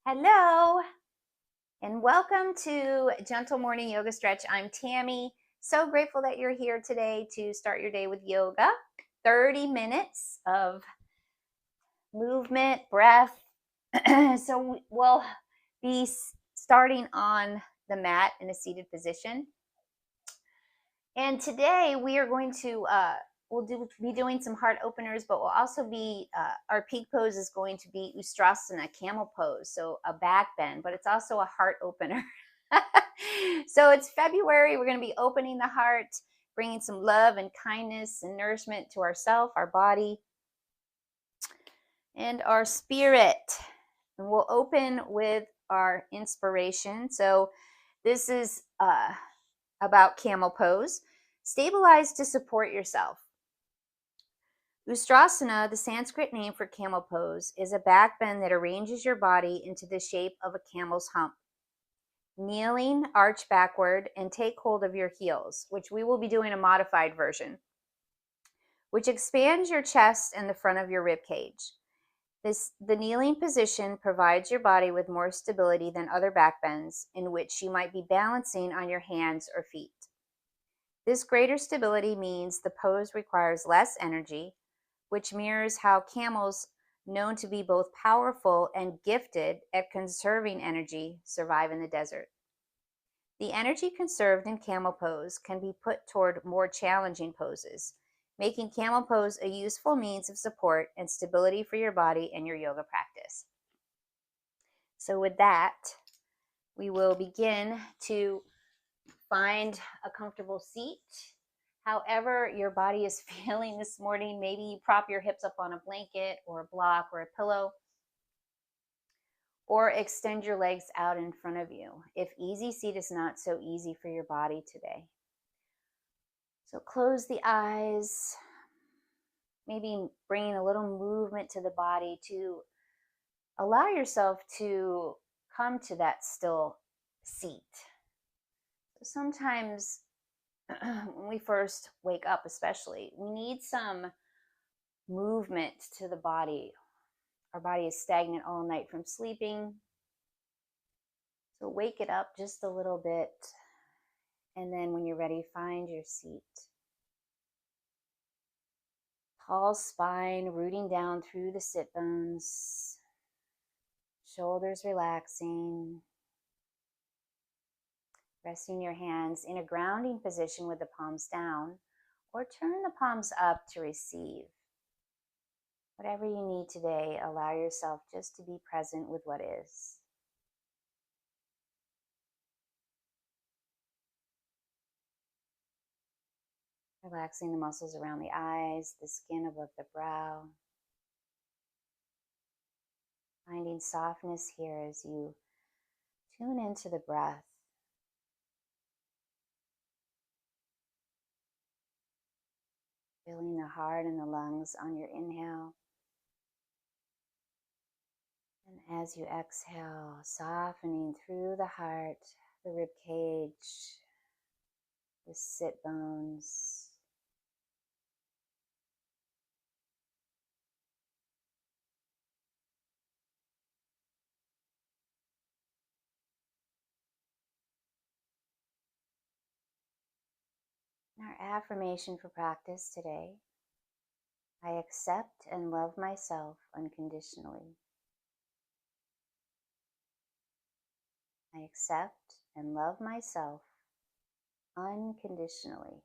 Hello, and welcome to Gentle Morning Yoga Stretch. I'm Tammy. So grateful that you're here today to start your day with yoga. 30 minutes of movement, breath. So we'll be starting on the mat in a seated position. And today we are going to be doing some heart openers, but we'll also be our peak pose is going to be Ustrasana, Camel Pose, so a back bend, but it's also a heart opener. So it's February. We're going to be opening the heart, bringing some love and kindness and nourishment to ourselves, our body, and our spirit. And we'll open with our inspiration. So this is about Camel Pose. Stabilize to support yourself. Ustrasana, the Sanskrit name for Camel Pose, is a back bend that arranges your body into the shape of a camel's hump. Kneeling, arch backward, and take hold of your heels, which we will be doing a modified version, which expands your chest and the front of your rib cage. The kneeling position provides your body with more stability than other back bends in which you might be balancing on your hands or feet. This greater stability means the pose requires less energy, which mirrors how camels, known to be both powerful and gifted at conserving energy, survive in the desert. The energy conserved in camel pose can be put toward more challenging poses, making camel pose a useful means of support and stability for your body and your yoga practice. So with that, we will begin to find a comfortable seat. However your body is feeling this morning, maybe you prop your hips up on a blanket or a block or a pillow, or extend your legs out in front of you if easy seat is not so easy for your body today. So close the eyes, maybe bringing a little movement to the body to allow yourself to come to that still seat. So sometimes when we first wake up, especially, we need some movement to the body. Our body is stagnant all night from sleeping. So wake it up just a little bit. And then when you're ready, find your seat. Tall spine, rooting down through the sit bones. Shoulders relaxing. Resting your hands in a grounding position with the palms down, or turn the palms up to receive. Whatever you need today, allow yourself just to be present with what is. Relaxing the muscles around the eyes, the skin above the brow. Finding softness here as you tune into the breath. Filling the heart and the lungs on your inhale. And as you exhale, softening through the heart, the rib cage, the sit bones. Our affirmation for practice today: I accept and love myself unconditionally. I accept and love myself unconditionally.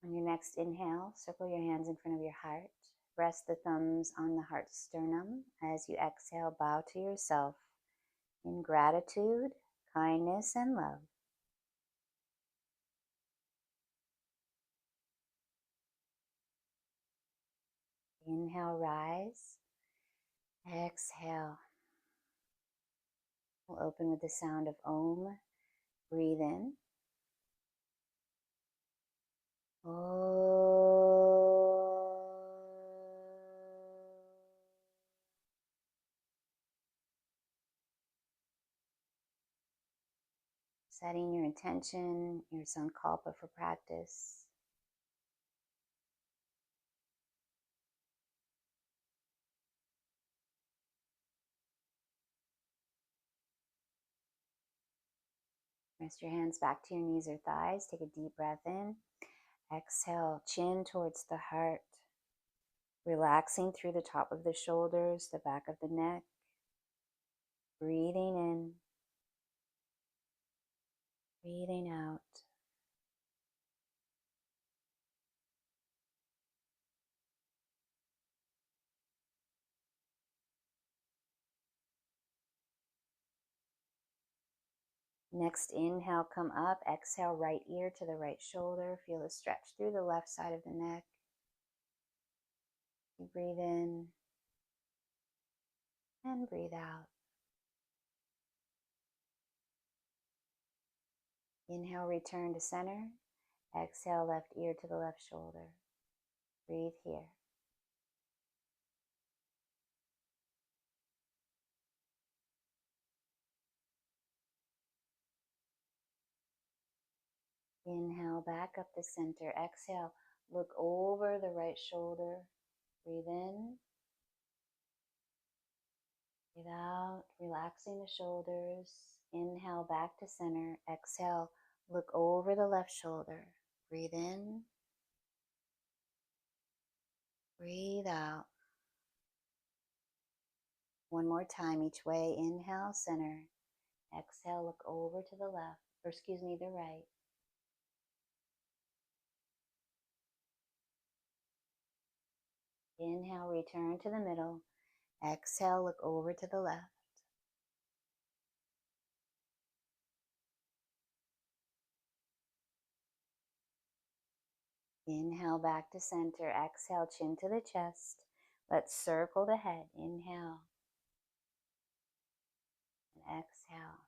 On your next inhale, circle your hands in front of your heart. Rest the thumbs on the heart sternum. As you exhale, bow to yourself in gratitude, kindness, and love. Inhale, rise. Exhale. We'll open with the sound of Om. Breathe in. Setting your intention, your sankalpa for practice. Rest your hands back to your knees or thighs. Take a deep breath in. Exhale, chin towards the heart. Relaxing through the top of the shoulders, the back of the neck. Breathing in. Breathing out. Next inhale, come up. Exhale, right ear to the right shoulder. Feel a stretch through the left side of the neck. You breathe in and breathe out. Inhale, return to center. Exhale, left ear to the left shoulder. Breathe here. Inhale, back up to center. Exhale, look over the right shoulder. Breathe in. Breathe out, relaxing the shoulders. Inhale, back to center. Exhale, look over the left shoulder. Breathe in. Breathe out. One more time each way. Inhale, center. Exhale, look over to the left, or excuse me, the right. Inhale, return to the middle. Exhale, look over to the left. Inhale, back to center. Exhale, chin to the chest. Let's circle the head. Inhale. And exhale.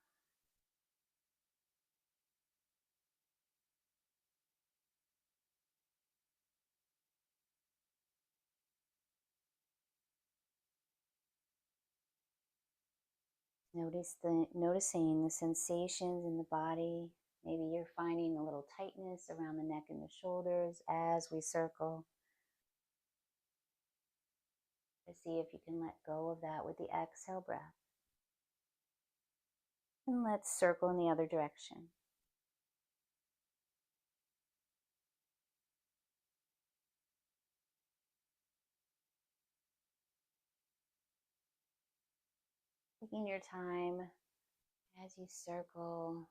Noticing the sensations in the body. Maybe you're finding a little tightness around the neck and the shoulders as we circle. To see if you can let go of that with the exhale breath. And let's circle in the other direction. Taking your time as you circle,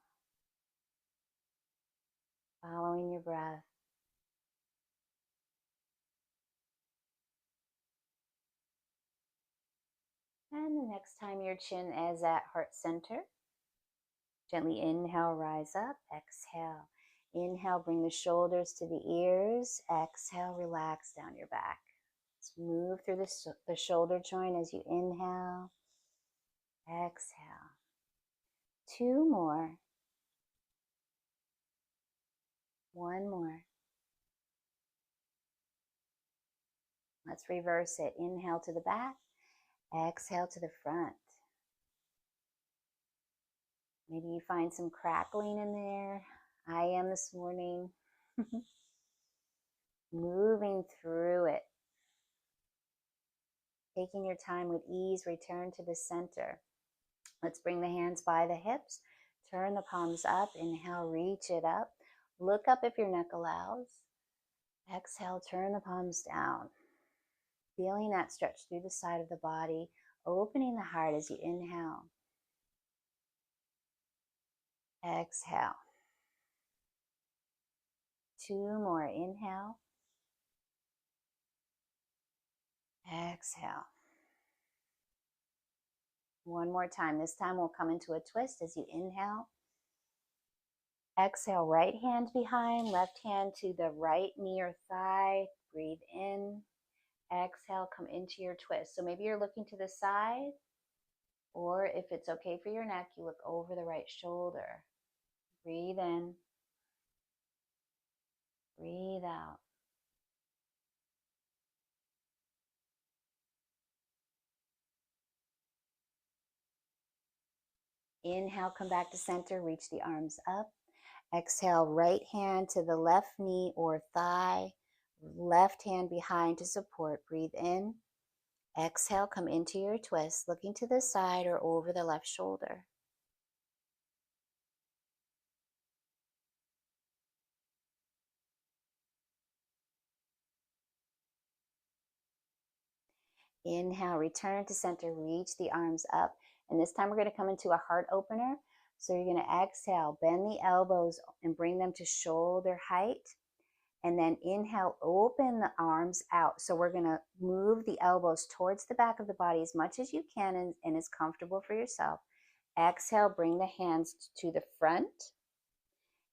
following your breath. And the next time your chin is at heart center, gently inhale, rise up, exhale. Inhale, bring the shoulders to the ears. Exhale, relax down your back. Let's move through the shoulder joint as you inhale. Exhale. Two more. One more. Let's reverse it. Inhale to the back. Exhale to the front. Maybe you find some crackling in there. I am this morning. Moving through it. Taking your time with ease, return to the center. Let's bring the hands by the hips. Turn the palms up. Inhale, reach it up. Look up if your neck allows. Exhale, turn the palms down. Feeling that stretch through the side of the body. Opening the heart as you inhale. Exhale. Two more. Inhale. Exhale. One more time. This time we'll come into a twist as you inhale. Exhale, right hand behind, left hand to the right knee or thigh. Breathe in. Exhale, come into your twist. So maybe you're looking to the side, or if it's okay for your neck, you look over the right shoulder. Breathe in. Breathe out. Inhale, come back to center, reach the arms up. Exhale, right hand to the left knee or thigh, left hand behind to support. Breathe in. Exhale, come into your twist, looking to the side or over the left shoulder. Inhale, return to center, reach the arms up. And this time we're going to come into a heart opener. So you're going to exhale, bend the elbows and bring them to shoulder height. And then inhale, open the arms out. So we're going to move the elbows towards the back of the body as much as you can and as comfortable for yourself. Exhale, bring the hands to the front.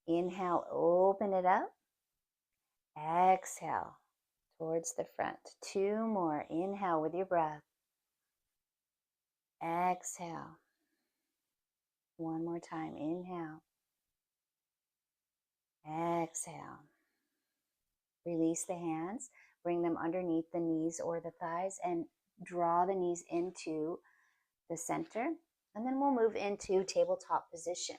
Inhale, open it up. Exhale, towards the front. 2 more. Inhale with your breath. Exhale. 1 more time. Inhale. Exhale. Release the hands. Bring them underneath the knees or the thighs and draw the knees into the center. And then we'll move into tabletop position.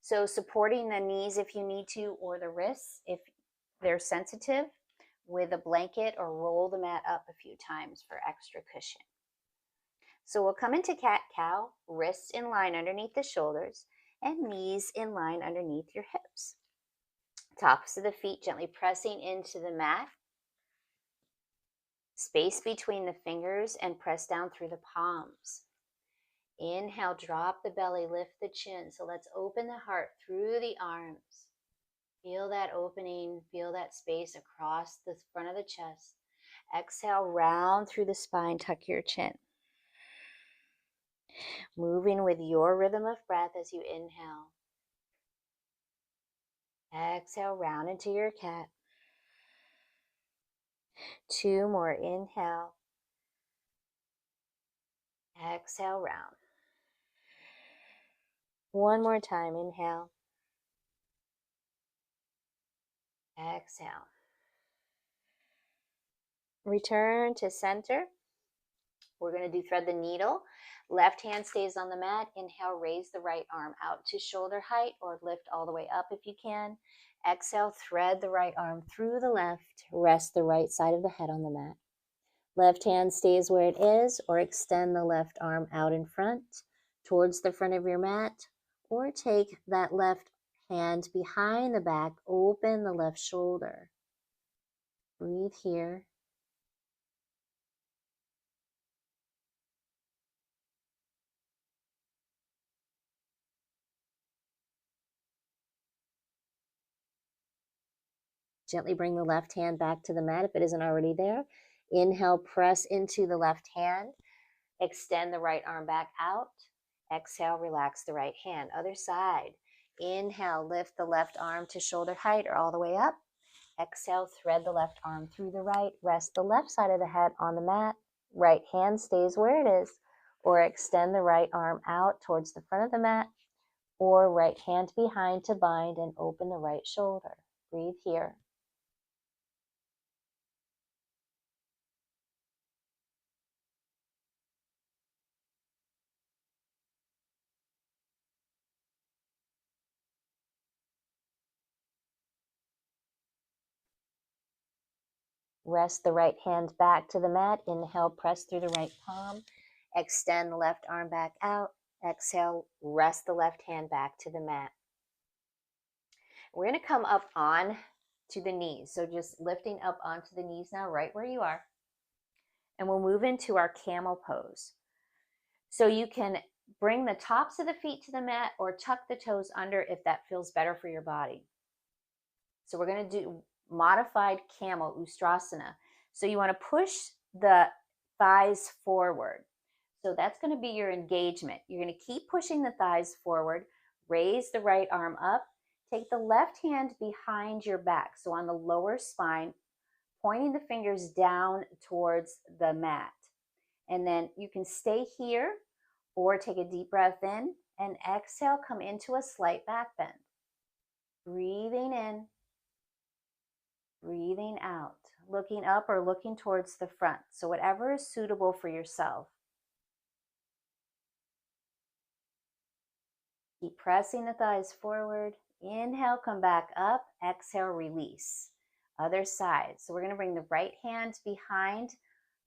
So supporting the knees if you need to, or the wrists if they're sensitive, with a blanket, or roll the mat up a few times for extra cushion. So we'll come into cat-cow, wrists in line underneath the shoulders, and knees in line underneath your hips. Tops of the feet gently pressing into the mat. Space between the fingers and press down through the palms. Inhale, drop the belly, lift the chin. So let's open the heart through the arms. Feel that opening, feel that space across the front of the chest. Exhale, round through the spine, tuck your chin. Moving with your rhythm of breath as you inhale. Exhale, round into your cat. 2 more. Inhale. Exhale, round. 1 more time. Inhale. Exhale. Return to center. We're going to do thread the needle. Left hand stays on the mat. Inhale, raise the right arm out to shoulder height or lift all the way up if you can. Exhale, thread the right arm through the left. Rest the right side of the head on the mat. Left hand stays where it is, or extend the left arm out in front towards the front of your mat, or take that left hand behind the back, open the left shoulder. Breathe here. Gently bring the left hand back to the mat if it isn't already there. Inhale, press into the left hand. Extend the right arm back out. Exhale, relax the right hand. Other side. Inhale, lift the left arm to shoulder height or all the way up. Exhale, thread the left arm through the right. Rest the left side of the head on the mat. Right hand stays where it is. Or extend the right arm out towards the front of the mat. Or right hand behind to bind and open the right shoulder. Breathe here. Rest the right hand back to the mat. Inhale, press through the right palm. Extend the left arm back out. Exhale, rest the left hand back to the mat. We're going to come up on to the knees. So just lifting up onto the knees now, right where you are. And we'll move into our camel pose. So you can bring the tops of the feet to the mat or tuck the toes under if that feels better for your body. So we're going to do modified camel, Ustrasana. So you want to push the thighs forward. So that's going to be your engagement. You're going to keep pushing the thighs forward. Raise the right arm up. Take the left hand behind your back. So on the lower spine, pointing the fingers down towards the mat. And then you can stay here or take a deep breath in And exhale, come into a slight back bend. Breathing in, breathing out, looking up or looking towards the front. So whatever is suitable for yourself. Keep pressing the thighs forward. Inhale, come back up. Exhale, release. Other side. So we're going to bring the right hand behind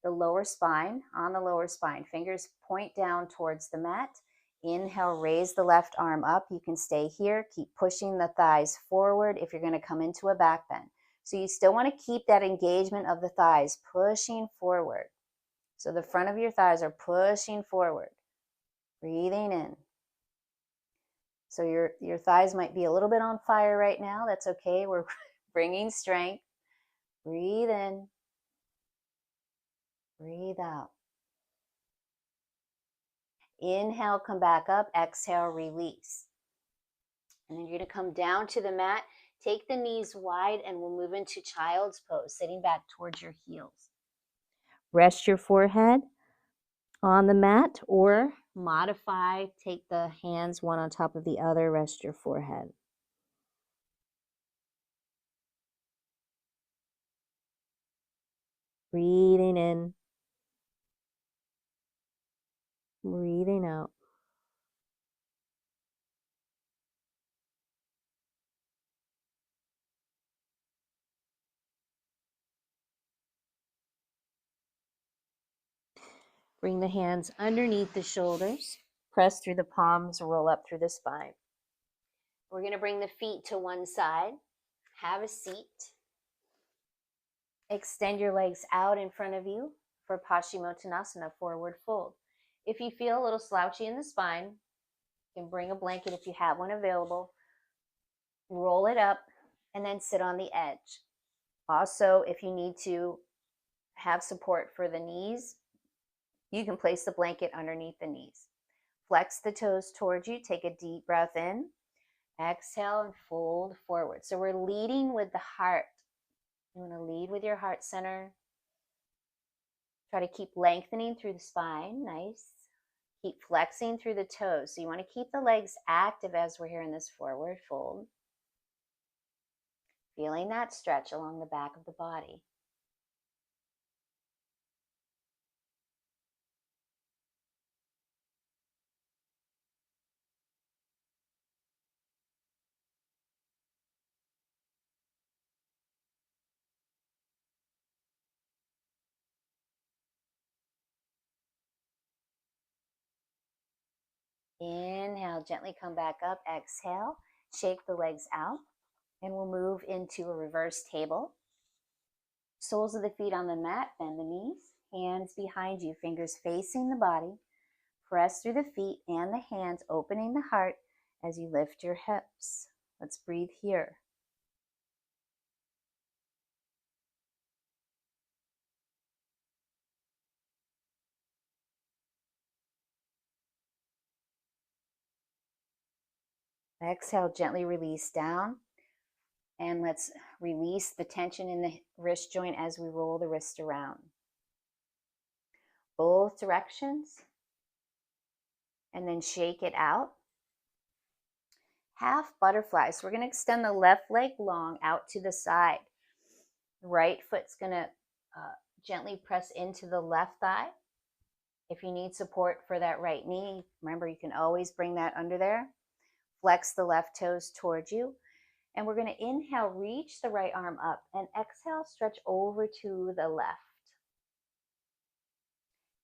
the lower spine, on the lower spine. Fingers point down towards the mat. Inhale, raise the left arm up. You can stay here. Keep pushing the thighs forward if you're going to come into a back bend. So you still want to keep that engagement of the thighs pushing forward. So the front of your thighs are pushing forward. Breathing in. So your thighs might be a little bit on fire right now. That's okay. We're bringing strength. Breathe in. Breathe out. Inhale, come back up. Exhale, release. And then you're going to come down to the mat. Take the knees wide and we'll move into child's pose, sitting back towards your heels. Rest your forehead on the mat or modify. Take the hands one on top of the other. Rest your forehead. Breathing in. Breathing out. Bring the hands underneath the shoulders. Press through the palms, roll up through the spine. We're going to bring the feet to one side. Have a seat. Extend your legs out in front of you for Paschimottanasana, forward fold. If you feel a little slouchy in the spine, you can bring a blanket if you have one available. Roll it up and then sit on the edge. Also, if you need to have support for the knees, you can place the blanket underneath the knees. Flex the toes towards you. Take a deep breath in. Exhale and fold forward. So we're leading with the heart. You want to lead with your heart center. Try to keep lengthening through the spine. Nice. Keep flexing through the toes. So you want to keep the legs active as we're here in this forward fold. Feeling that stretch along the back of the body. Inhale, gently come back up. Exhale, shake the legs out. And we'll move into a reverse table. Soles of the feet on the mat, bend the knees. Hands behind you, fingers facing the body. Press through the feet and the hands, opening the heart as you lift your hips. Let's breathe here. Exhale, gently release down. And let's release the tension in the wrist joint as we roll the wrist around. Both directions. And then shake it out. Half butterfly. So we're going to extend the left leg long out to the side. Right foot's going to gently press into the left thigh. If you need support for that right knee, remember you can always bring that under there. Flex the left toes towards you. And we're going to inhale, reach the right arm up, and exhale, stretch over to the left.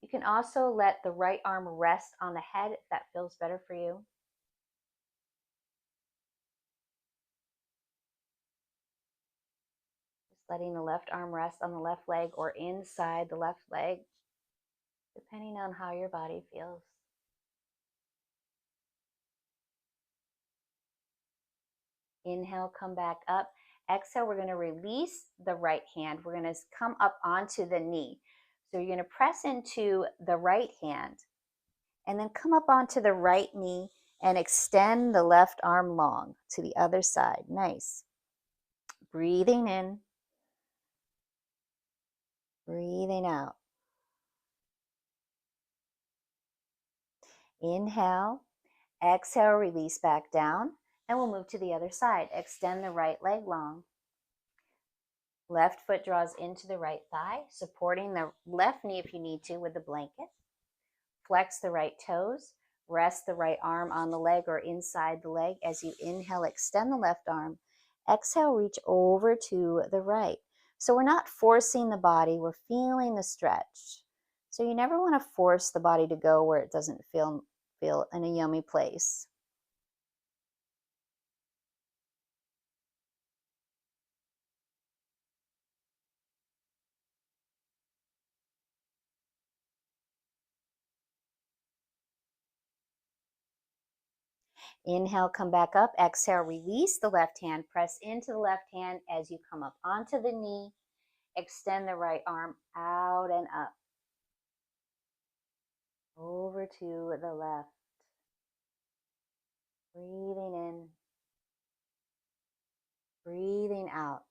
You can also let the right arm rest on the head if that feels better for you. Just letting the left arm rest on the left leg or inside the left leg, depending on how your body feels. Inhale, come back up. Exhale, we're going to release the right hand. We're going to come up onto the knee. So you're going to press into the right hand and then come up onto the right knee and extend the left arm long to the other side. Nice. Breathing in. Breathing out. Inhale. Exhale, release back down, and we'll move to the other side. Extend the right leg long. Left foot draws into the right thigh, supporting the left knee if you need to with the blanket. Flex the right toes. Rest the right arm on the leg or inside the leg. As you inhale, extend the left arm. Exhale, reach over to the right. So we're not forcing the body, we're feeling the stretch. So you never want to force the body to go where it doesn't feel in a yummy place. Inhale, come back up. Exhale, release the left hand. Press into the left hand as you come up onto the knee. Extend the right arm out and up. Over to the left. Breathing in. Breathing out.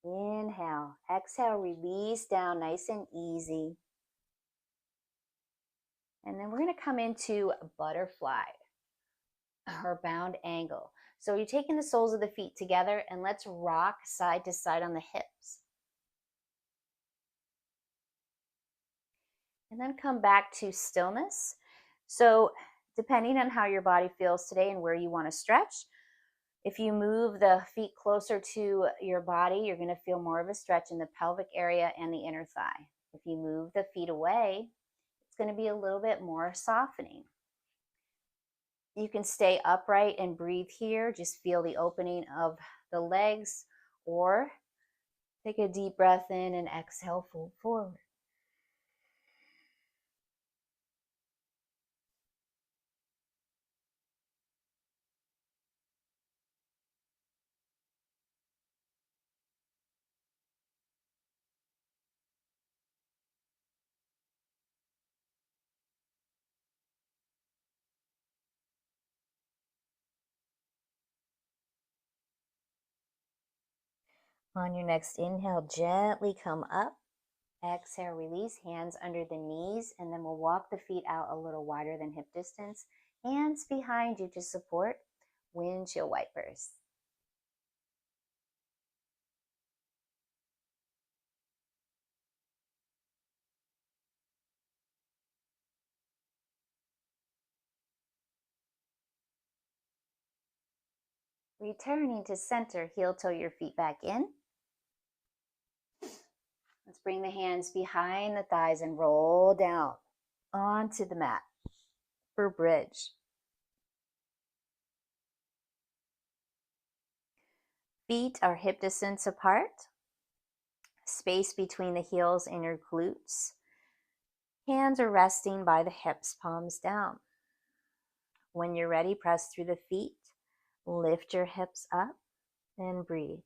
Inhale. Exhale, release down nice and easy. And then we're going to come into a butterfly or bound angle. So you're taking the soles of the feet together and let's rock side to side on the hips. And then come back to stillness. So depending on how your body feels today and where you want to stretch, if you move the feet closer to your body, you're going to feel more of a stretch in the pelvic area and the inner thigh. If you move the feet away, it's going to be a little bit more softening. You can stay upright and breathe here. Just feel the opening of the legs, or take a deep breath in and exhale, fold forward. On your next inhale, gently come up. Exhale, release, hands under the knees, and then we'll walk the feet out a little wider than hip distance. Hands behind you to support, windshield wipers. Returning to center, heel toe your feet back in. Let's bring the hands behind the thighs and roll down onto the mat for bridge. Feet are hip distance apart. Space between the heels and your glutes. Hands are resting by the hips, palms down. When you're ready, press through the feet. Lift your hips up and breathe.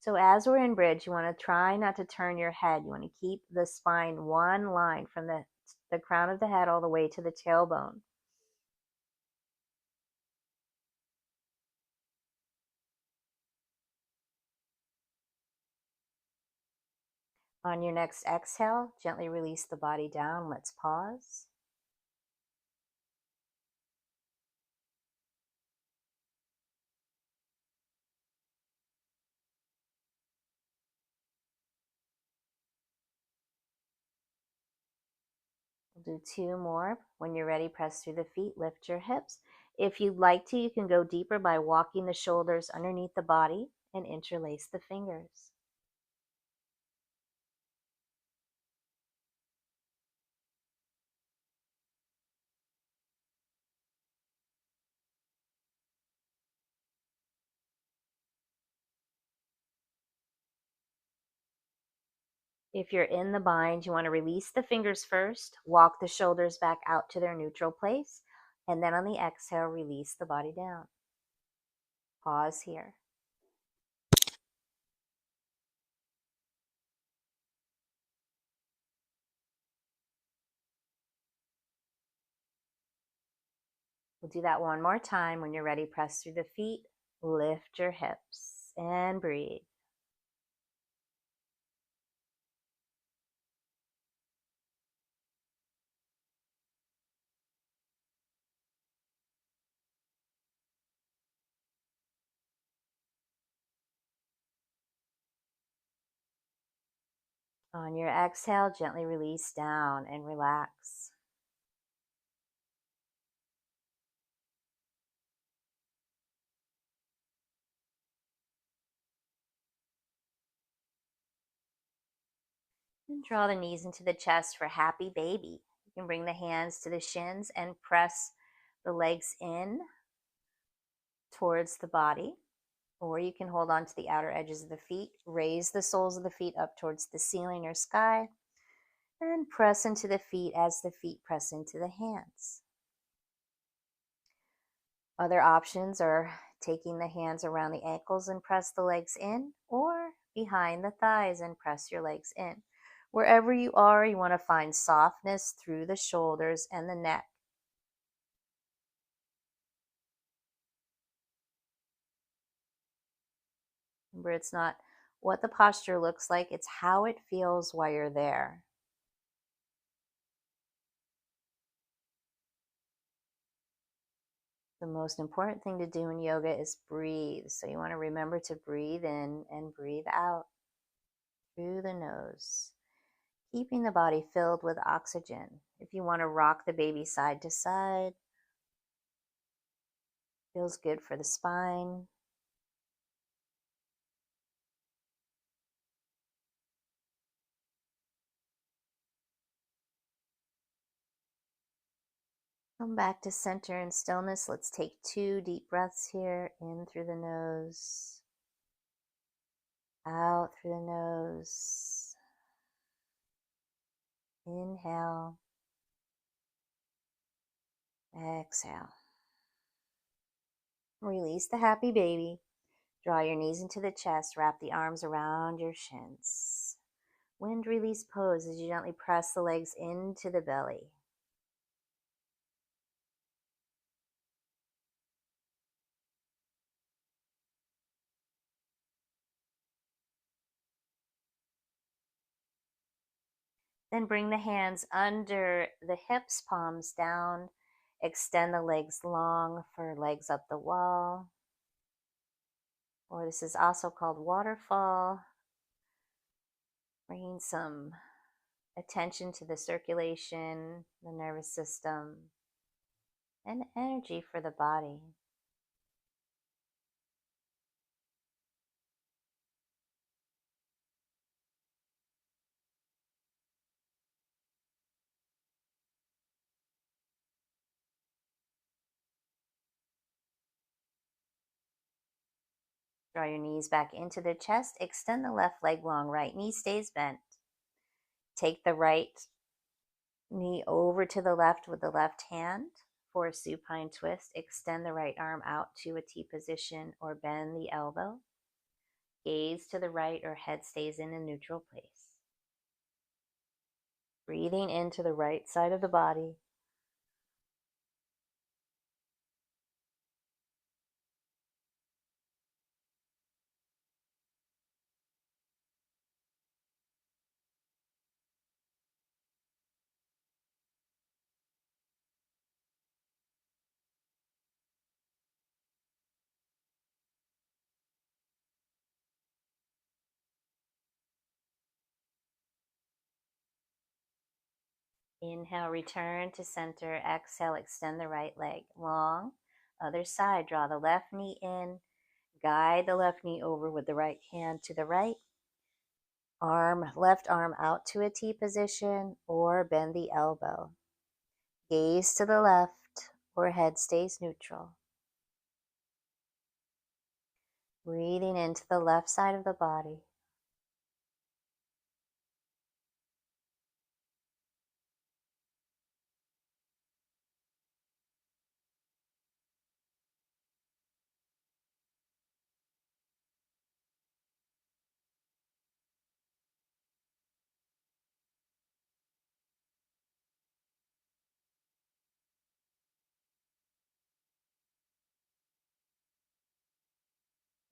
So as we're in bridge, you want to try not to turn your head. You want to keep the spine one line from the crown of the head all the way to the tailbone. On your next exhale, gently release the body down. Let's pause. We'll do two more. When you're ready, press through the feet, lift your hips. If you'd like to, you can go deeper by walking the shoulders underneath the body and interlace the fingers. If you're in the bind, you want to release the fingers first, walk the shoulders back out to their neutral place, and then on the exhale, release the body down. Pause here. We'll do that one more time. When you're ready, press through the feet, lift your hips, and breathe. On your exhale, gently release down and relax. And draw the knees into the chest for happy baby. You can bring the hands to the shins and press the legs in towards the body, or you can hold on to the outer edges of the feet, raise the soles of the feet up towards the ceiling or sky, and press into the feet as the feet press into the hands. Other options are taking the hands around the ankles and press the legs in, or behind the thighs and press your legs in. Wherever you are, you want to find softness through the shoulders and the neck. Remember, it's not what the posture looks like, it's how it feels while you're there. The most important thing to do in yoga is breathe. So you want to remember to breathe in and breathe out through the nose, keeping the body filled with oxygen. If you want to rock the baby side to side, feels good for the spine. Come back to center and stillness. Let's take 2 deep breaths here. In through the nose, out through the nose. Inhale, exhale. Release the happy baby. Draw your knees into the chest. Wrap the arms around your shins. Wind release pose as you gently press the legs into the belly. Then bring the hands under the hips, palms down. Extend the legs long for legs up the wall. Or this is also called waterfall. Bringing some attention to the circulation, the nervous system, and energy for the body. Draw your knees back into the chest. Extend the left leg long. Right knee stays bent. Take the right knee over to the left with the left hand for a supine twist. Extend the right arm out to a T position or bend the elbow. Gaze to the right or head stays in a neutral place. Breathing into the right side of the body. Inhale, return to center. Exhale, extend the right leg long. Other side, draw the left knee in. Guide the left knee over with the right hand to the right. Left arm out to a T position or bend the elbow. Gaze to the left or head stays neutral. Breathing into the left side of the body.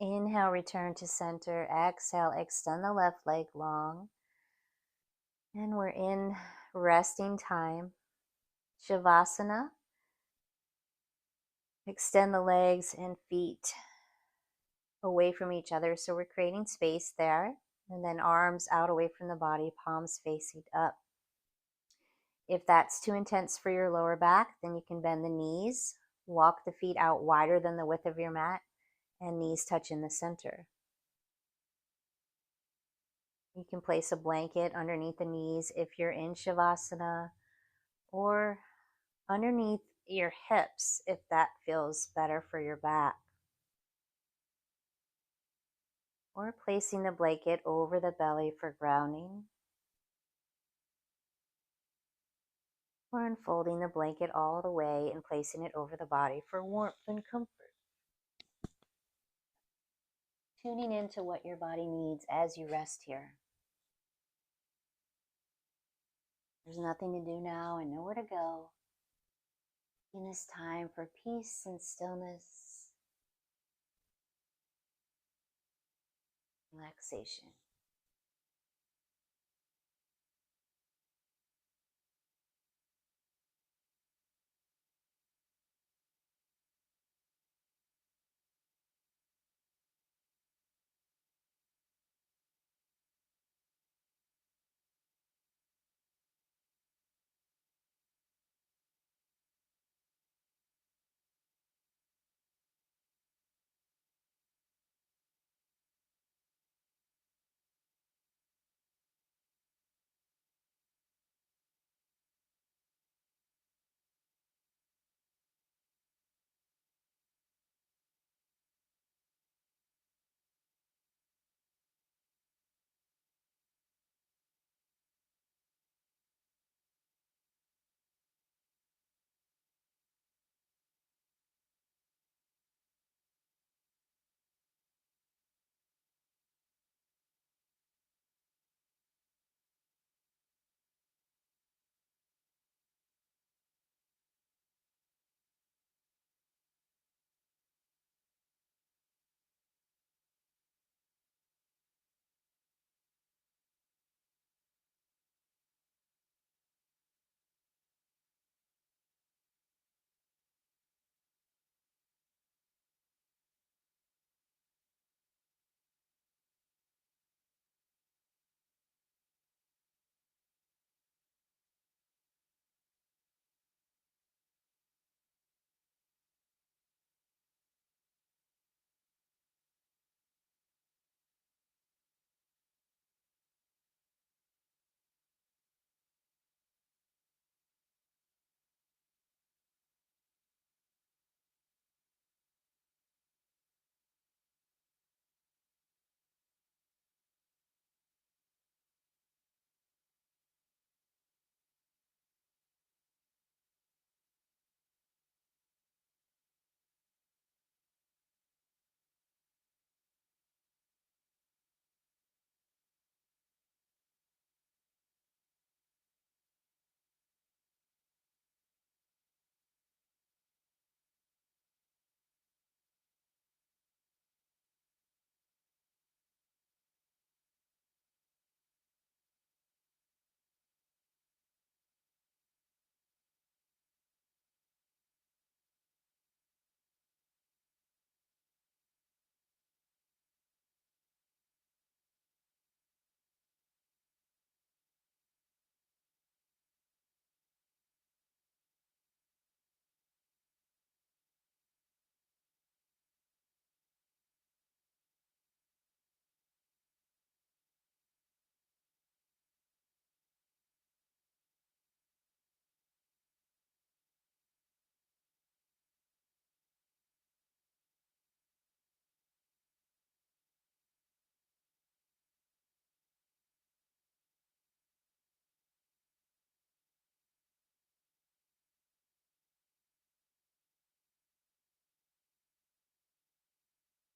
Inhale, return to center. Exhale, extend the left leg long. And we're in resting time. Shavasana. Extend the legs and feet away from each other. So we're creating space there. And then arms out away from the body, palms facing up. If that's too intense for your lower back, then you can bend the knees, walk the feet out wider than the width of your mat, and knees touch in the center. You can place a blanket underneath the knees if you're in Shavasana, or underneath your hips if that feels better for your back. Or placing the blanket over the belly for grounding. Or unfolding the blanket all the way and placing it over the body for warmth and comfort. Tuning into what your body needs as you rest here. There's nothing to do now and nowhere to go. In this time for peace and stillness, relaxation.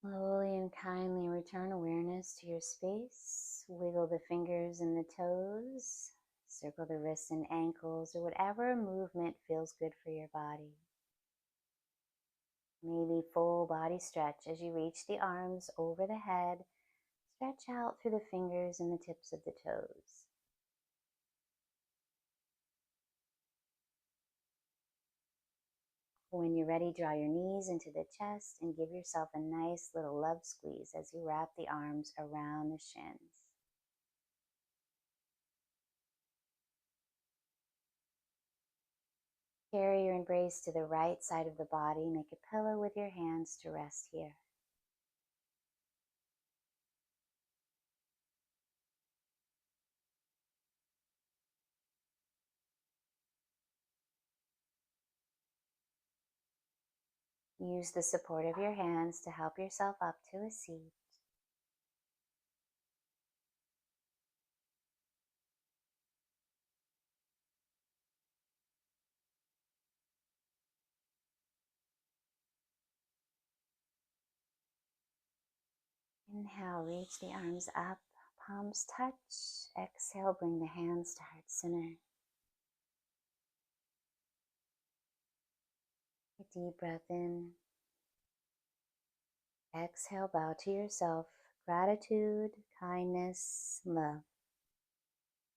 Slowly and kindly return awareness to your space. Wiggle the fingers and the toes. Circle the wrists and ankles, or whatever movement feels good for your body. Maybe full body stretch as you reach the arms over the head. Stretch out through the fingers and the tips of the toes. When you're ready, draw your knees into the chest and give yourself a nice little love squeeze as you wrap the arms around the shins. Carry your embrace to the right side of the body. Make a pillow with your hands to rest here. Use the support of your hands to help yourself up to a seat. Inhale, reach the arms up, palms touch. Exhale, bring the hands to heart center. A deep breath in. Exhale, bow to yourself. Gratitude, kindness, love.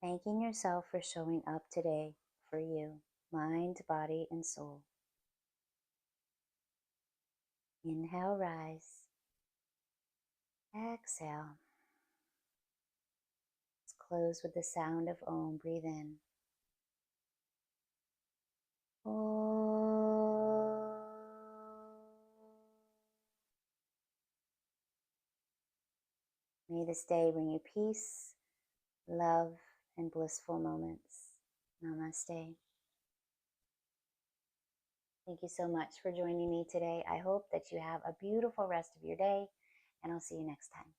Thanking yourself for showing up today for you, mind, body, and soul. Inhale, rise. Exhale. Let's close with the sound of Om. Breathe in. Om. May this day bring you peace, love, and blissful moments. Namaste. Thank you so much for joining me today. I hope that you have a beautiful rest of your day, and I'll see you next time.